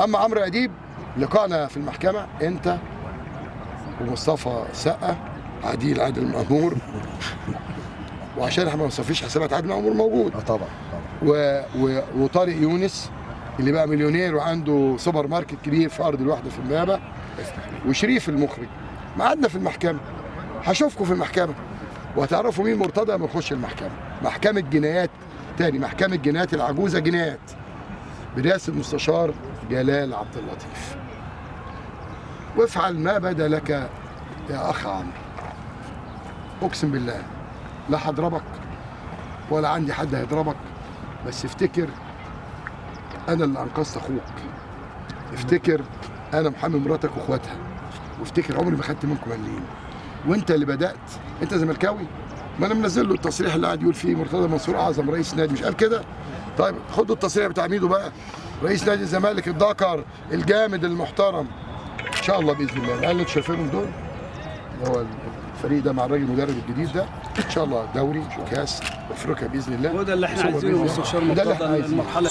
اما عمرو اديب لقائنا في المحكمه انت ومصطفى سقا، عديل عادل مأمور، وعشان احنا ما نصفيش حسابات عادل مأمور موجود طبعا وطارق يونس اللي بقى مليونير وعنده سوبر ماركت كبير في ارض الوحده في امبابه، وشريف المخرج. ميعادنا في المحكمه، هشوفكم في المحكمه وهتعرفوا مين مرتضى لما نخش المحكمه. محكمه جنايات تاني، محكمه جنايات العجوزه جنايات برئاسه المستشار جلال عبد اللطيف. وافعل ما بدا لك يا اخ عمرو، اقسم بالله لا هضربك ولا عندي حد هيضربك، بس افتكر انا اللي انقذت اخوك، افتكر انا محامي مراتك واخواتها، وافتكر عمري ما خدت منكم مليم، وانت اللي بدات. انت زملكاوي؟ ما انا منزل له التصريح اللي قاعد يقول فيه مرتضى منصور اعظم رئيس نادي، مش قال كده؟ طيب خدوا التصريح بتاع ميدو بقى، رئيس نادي الزمالك الذكر الجامد المحترم ان شاء الله باذن الله. العيال اللي انتوا شايفينهم دول اللي هو الفريق ده مع الراجل المدرب الجديد ده ان شاء الله دوري وكاس افريقيا باذن الله. وده اللي احنا عايزينه مستشار مرتضى المرحله